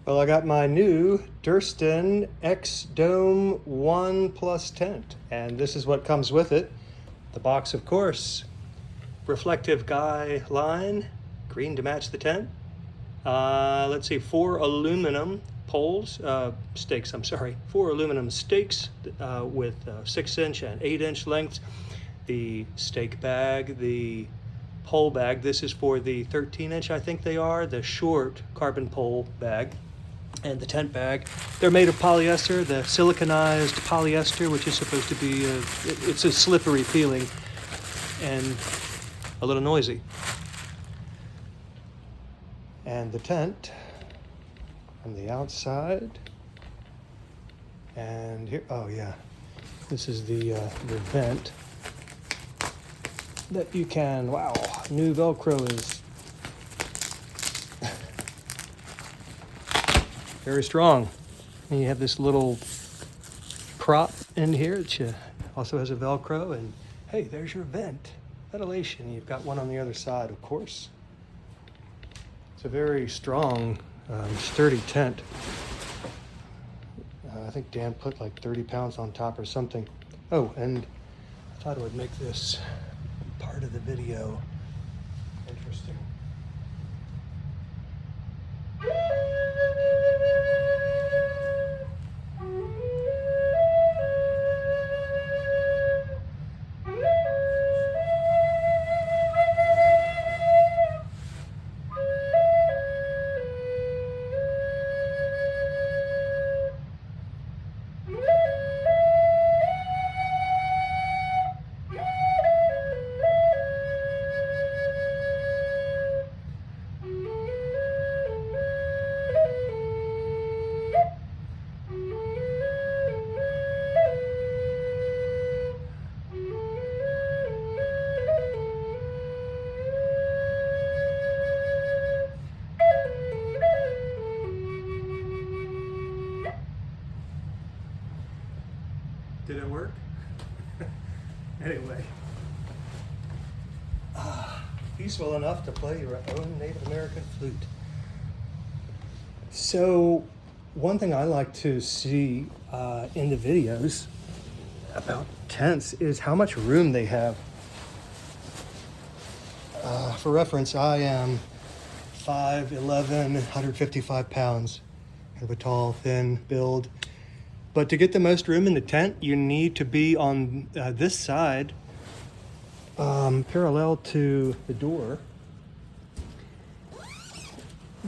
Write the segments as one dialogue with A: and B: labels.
A: Well, I got my new Durston X-Dome 1 Plus tent, and this is what comes with it. The box, of course, reflective guy line, green to match the tent. Let's see, 4 aluminum poles, stakes, I'm sorry, 4 aluminum stakes with 6-inch and 8-inch lengths. The stake bag, the pole bag, this is for the 13-inch, I think they are, the short carbon pole bag. And the tent bag, they're made of polyester, the siliconized polyester, which is supposed to be, it's a slippery feeling and a little noisy. And the tent on the outside, and here, oh yeah, this is the vent that you can, wow, new Velcro is very strong. And you have this little prop in here that also has a Velcro, and hey, there's your vent, ventilation. You've got one on the other side, of course. It's a very strong, sturdy tent. I think Dan put like 30 pounds on top or something. Oh, and I thought it would make this part of the video interesting. Did it work? Anyway, peaceful enough to play your own Native American flute. So, one thing I like to see in the videos about tents is how much room they have. For reference, I am 5'11", 155 pounds, kind of a tall, thin build. But to get the most room in the tent, you need to be on this side, parallel to the door.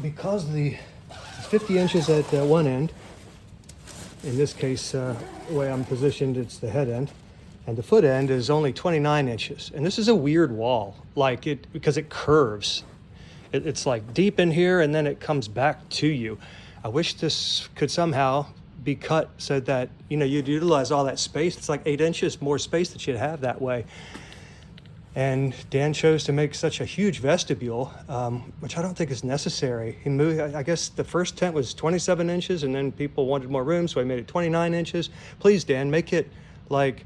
A: Because the 50 inches at one end, in this case, the way I'm positioned, it's the head end, and the foot end is only 29 inches. And this is a weird wall, because it curves. It's like deep in here, and then it comes back to you. I wish this could somehow be cut so that you'd utilize all that space. It's like 8 inches more space that you'd have that way. And Dan chose to make such a huge vestibule, which I don't think is necessary. He moved, I guess the first tent was 27 inches, and then people wanted more room, so I made it 29 inches. Please, Dan, make it like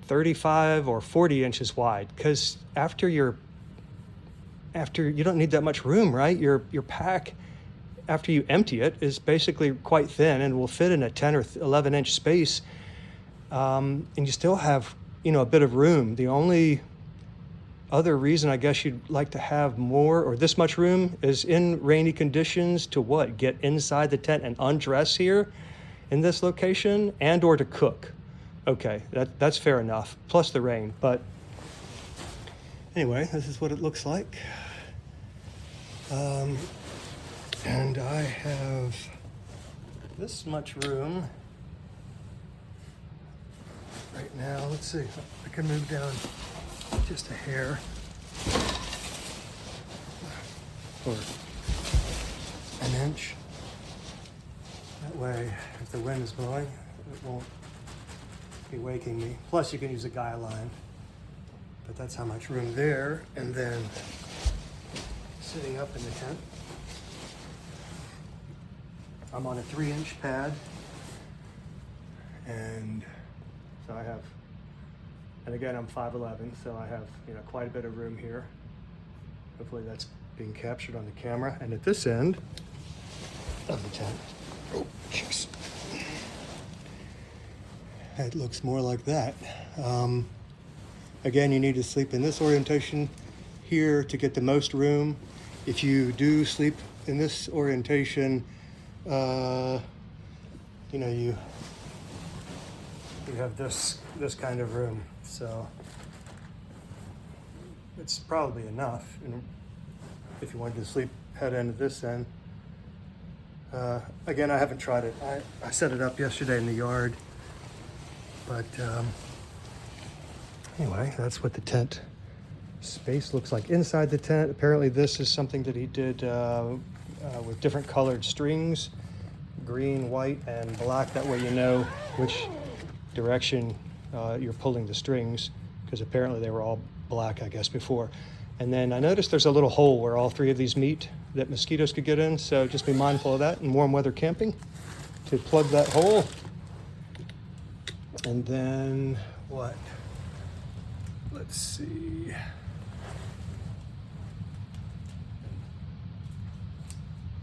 A: 35 or 40 inches wide, because after you don't need that much room, right? Your pack, after you empty it, is basically quite thin and will fit in a 10 or 11 inch space. And you still have, a bit of room. The only other reason I guess you'd like to have more or this much room is in rainy conditions to what? Get inside the tent and undress here in this location, and or to cook. Okay, that's fair enough, plus the rain. But anyway, this is what it looks like. And I have this much room right now. Let's see, I can move down just a hair, or an inch. That way, if the wind is blowing, it won't be waking me. Plus, you can use a guy line, but that's how much room there. And then sitting up in the tent, I'm on a 3-inch pad, and so I have, and again, I'm 5'11", so I have quite a bit of room here. Hopefully that's being captured on the camera. And at this end, of the tent. Oh, jeez. It looks more like that. Again, you need to sleep in this orientation here to get the most room. If you do sleep in this orientation, you have this kind of room, so it's probably enough. And if you wanted to sleep head end to this end, again, I haven't tried it. I set it up yesterday in the yard, but anyway, that's what the tent space looks like inside the tent. Apparently this is something that he did with different colored strings, green, white, and black. That way you know which direction you're pulling the strings, because apparently they were all black, I guess, before. And then I noticed there's a little hole where all three of these meet that mosquitoes could get in, so just be mindful of that in warm weather camping, to plug that hole. And then what? Let's see.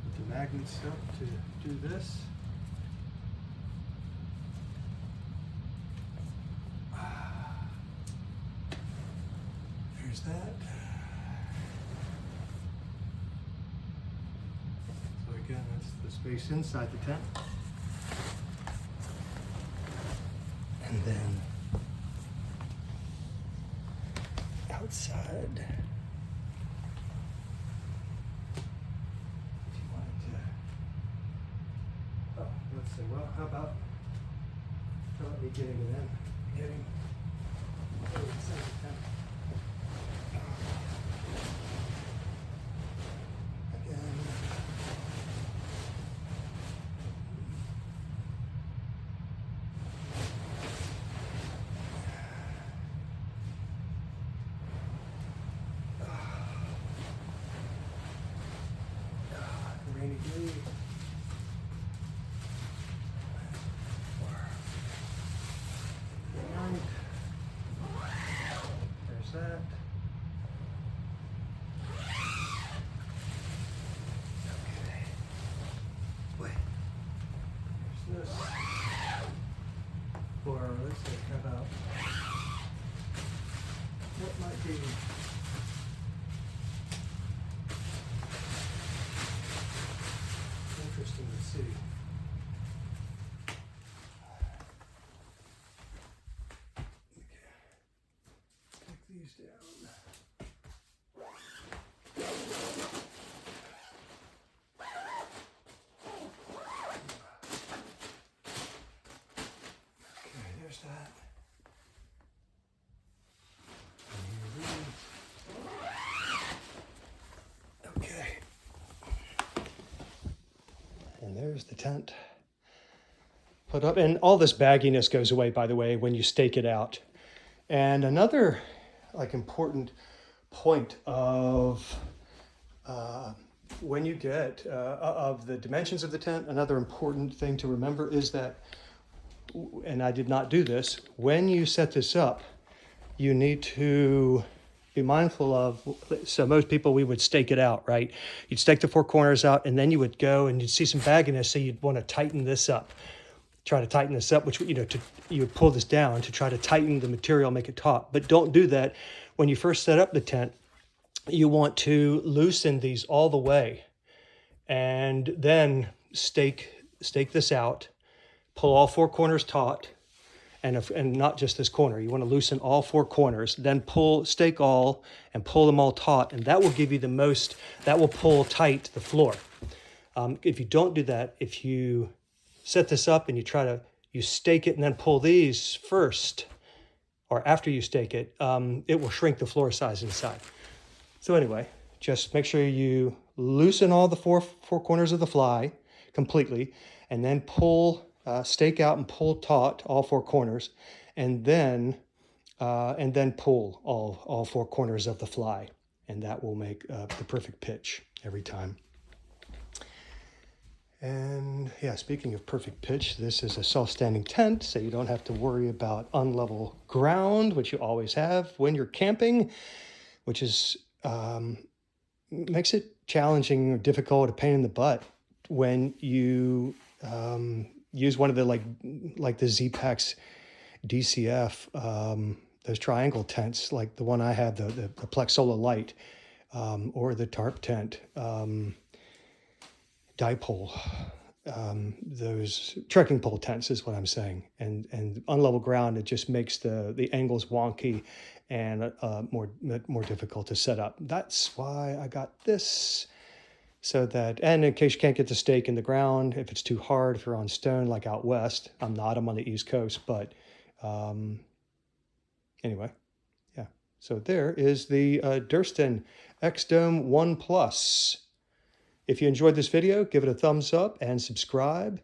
A: Put the magnets up to do this. There's that. So again, that's the space inside the tent. And then outside, if you wanted to, let's say, well, how about me getting it in, inside the tent. Again. Rainy day. There's that. Okay. Wait. There's this. Or let's see, how about what might be interesting to see. Okay. Take these down. Okay, there's that. Okay. And there's the tent put up. And all this bagginess goes away, by the way, when you stake it out. And another important point of when you get of the dimensions of the tent, another important thing to remember is that, and I did not do this, when you set this up, you need to be mindful of, so most people, we would stake it out, right? You'd stake the four corners out, and then you would go and you'd see some bagginess, so you'd want to tighten this up. Try to tighten this up, which, you would pull this down to try to tighten the material, make it taut. But don't do that. When you first set up the tent, you want to loosen these all the way, and then stake this out, pull all four corners taut, and not just this corner. You want to loosen all four corners, then stake all and pull them all taut, and that will give you the most, that will pull tight the floor. If you don't do that, if you set this up and you stake it and then pull these first, or after you stake it, it will shrink the floor size inside. So anyway, just make sure you loosen all the four corners of the fly completely, and then stake out and pull taut all four corners, and then pull all four corners of the fly, and that will make the perfect pitch every time. And yeah, speaking of perfect pitch, this is a self-standing tent, so you don't have to worry about unlevel ground, which you always have when you're camping, which is makes it challenging or difficult, a pain in the butt when you use one of the like the Zpacks DCF, those triangle tents, like the one I have, the Plex Lite, or the Tarptent Dipole, those trekking pole tents is what I'm saying. And on level ground, it just makes the angles wonky and more difficult to set up. That's why I got this. So that, and in case you can't get the stake in the ground, if it's too hard, if you're on stone like out west, I'm not, I'm on the East Coast, but anyway, yeah. So there is the Durston X-Dome 1 Plus. If you enjoyed this video, give it a thumbs up and subscribe.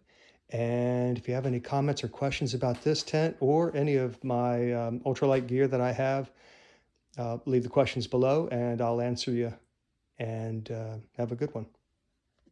A: And if you have any comments or questions about this tent or any of my ultralight gear that I have, leave the questions below and I'll answer you. And have a good one.